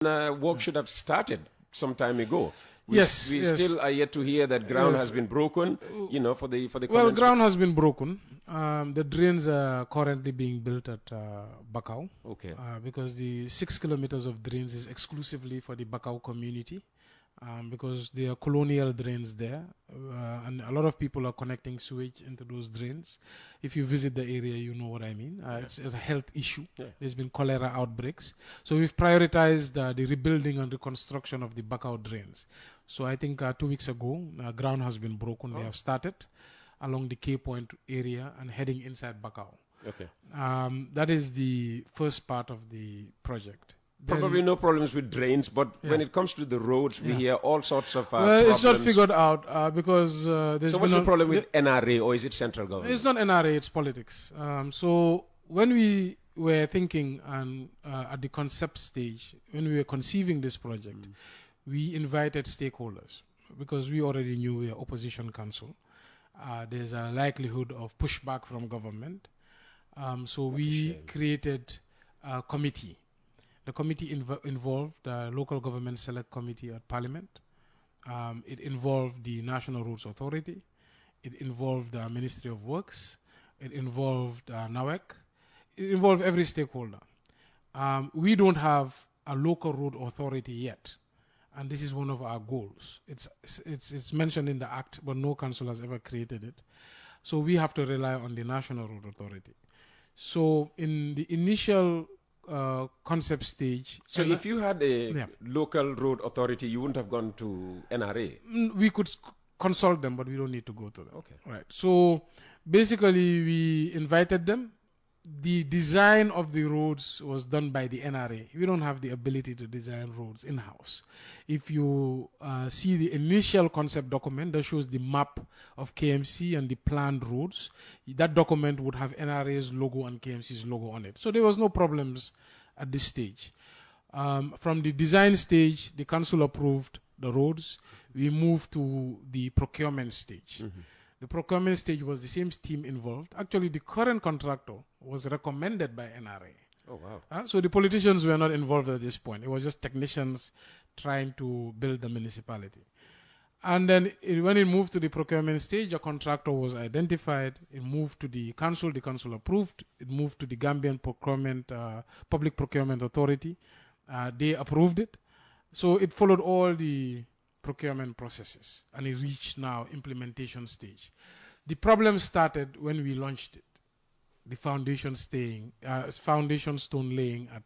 Work should have started some time ago. We still are yet to hear that ground has been broken, for the Well, ground has been broken. The drains are currently being built at Bakau. Okay. Because the 6 kilometers of drains is exclusively for the Bakau community. Because there are colonial drains there, and a lot of people are connecting sewage into those drains. If you visit the area, you know what I mean. It's a health issue. Yeah. There's been cholera outbreaks. So we've prioritized the rebuilding and reconstruction of the Bakau drains. So I think 2 weeks ago, ground has been broken. They have started along the K Point area and heading inside Bakau. Okay. That is the first part of the project. Probably no problems with drains, but when it comes to the roads, we hear all sorts of well, problems. it's not figured out because there's So what's the problem with NRA, or is it central government? It's not NRA, it's politics. So when we were thinking at the concept stage, when we were conceiving this project, we invited stakeholders because we already knew we are opposition council. There's a likelihood of pushback from government. So we created a committee. The committee involved the local government select committee at Parliament. It involved the National Roads Authority. It involved the Ministry of Works. It involved NAWEC. It involved every stakeholder. We don't have a local road authority yet, and this is one of our goals. It's mentioned in the Act, but no council has ever created it. So we have to rely on the National Road Authority. So in the initial concept stage. So if you had a local road authority, you wouldn't have gone to NRA? We could consult them, but we don't need to go to them. Okay. Right. So basically we invited them. The design of the roads was done by the NRA. We don't have the ability to design roads in-house. If you see the initial concept document that shows the map of KMC and the planned roads, that document would have NRA's logo and KMC's logo on it. So there was no problems at this stage. From the design stage, the council approved the roads. We moved to the procurement stage. The procurement stage was the same team involved. Actually, the current contractor was recommended by NRA. Oh, wow. So the politicians were not involved at this point. It was just technicians trying to build the municipality. And then when it moved to the procurement stage, a contractor was identified. It moved to the council approved. It moved to the Gambian Public Procurement Authority. They approved it. So it followed all the procurement processes, and it reached now implementation stage. The problem started when we launched it. The foundation stone laying at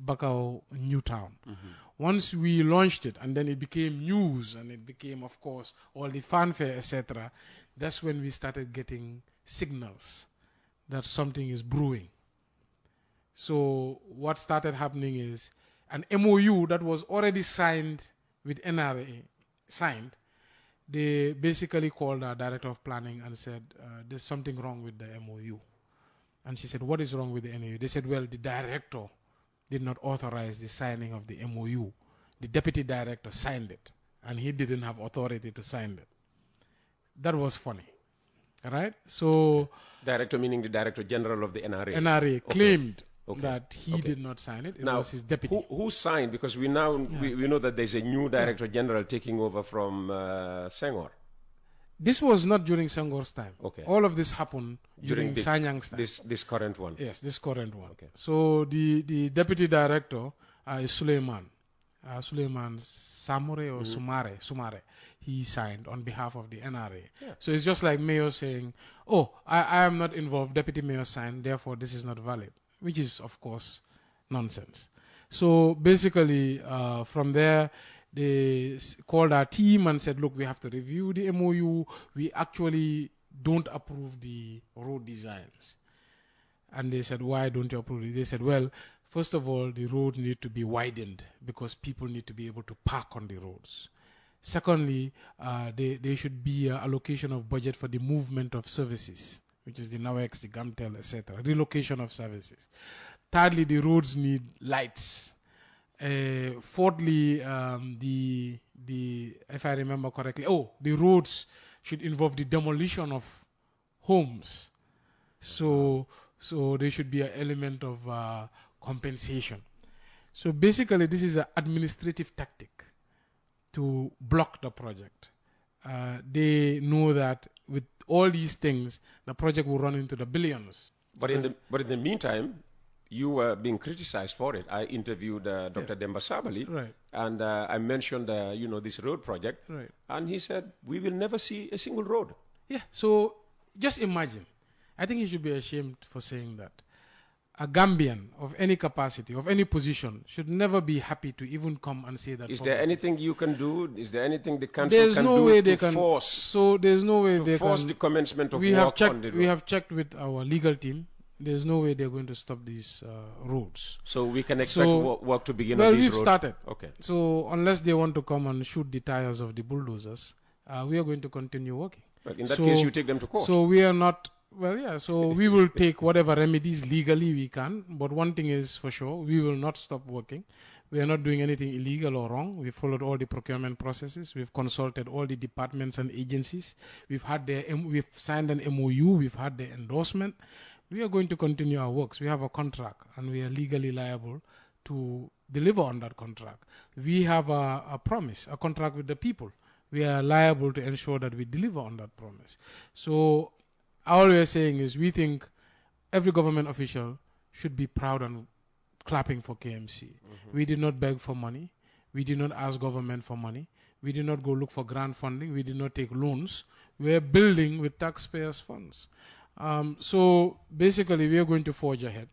Bakau Newtown. Once we launched it, and then it became news, and it became, of course, all the fanfare, etc., that's when we started getting signals that something is brewing. So what started happening is an MOU that was already signed with NRA, they basically called our director of planning and said, there's something wrong with the MOU. And she said, what is wrong with the MOU? They said, well, the director did not authorize the signing of the MOU. The deputy director signed it, and he didn't have authority to sign it. That was funny, right? So, director meaning the director general of the NRA. NRA claimed that he did not sign it. It was his deputy. Who signed? Because we now we know that there's a new director general taking over from Senghor. This was not during Senghor's time. Okay. All of this happened during Sanyang's time. This current one. Yes, this current one. Okay. So the deputy director is Suleiman. Suleiman Samure or Sumare. He signed on behalf of the NRA. Yeah. So it's just like mayor saying, oh, I am not involved. Deputy mayor signed, therefore this is not valid. Which is, of course, nonsense. So basically, from there, they called our team and said, look, we have to review the MOU. We actually don't approve the road designs. And they said, why don't you approve it? They said, well, first of all, the roads need to be widened because people need to be able to park on the roads. Secondly, there should be an allocation of budget for the movement of services, which is the NAWEX, the GAMTEL, etc., relocation of services. Thirdly, the roads need lights. Fourthly, if I remember correctly, the roads should involve the demolition of homes. So there should be an element of compensation. So basically, this is an administrative tactic to block the project. They know that with all these things, the project will run into the billions. But in the meantime, you were being criticized for it. I interviewed Dr. Demba Sabally, right, and I mentioned this road project, right, and he said we will never see a single road. Yeah. So just imagine. I think he should be ashamed for saying that. A Gambian of any capacity, of any position, should never be happy to even come and say that. Is there anything you can do? Is there anything the council there's can no do way to they can force? So there's no way they force can the commencement of we work have checked, on the road. We have checked with our legal team. There's no way they're going to stop these roads. So we can expect work to begin well, on these we've roads? started. Okay. So unless they want to come and shoot the tires of the bulldozers, we are going to continue working. But in that case, you take them to court. So we are not... Well, yeah, so we will take whatever remedies legally we can. But one thing is for sure, we will not stop working. We are not doing anything illegal or wrong. We followed all the procurement processes. We've consulted all the departments and agencies. We've signed an MOU. We've had their endorsement. We are going to continue our works. We have a contract, and we are legally liable to deliver on that contract. We have a promise, a contract with the people. We are liable to ensure that we deliver on that promise. So all we are saying is we think every government official should be proud and clapping for KMC. We did not beg for money. We did not ask government for money. We did not go look for grant funding. We did not take loans. We are building with taxpayers' funds. So basically, we are going to forge ahead.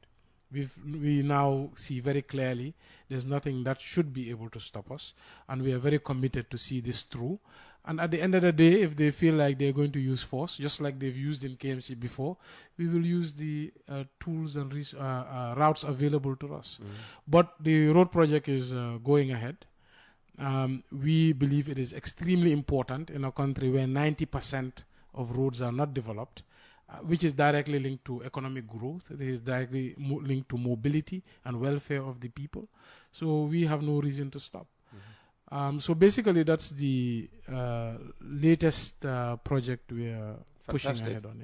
We now see very clearly there's nothing that should be able to stop us, and we are very committed to see this through. And at the end of the day, if they feel like they're going to use force, just like they've used in KMC before, we will use the tools and routes available to us. But the road project is going ahead. We believe it is extremely important in a country where 90% of roads are not developed, which is directly linked to economic growth. It is directly linked to mobility and welfare of the people. So we have no reason to stop. So basically, that's the latest project we are pushing ahead on.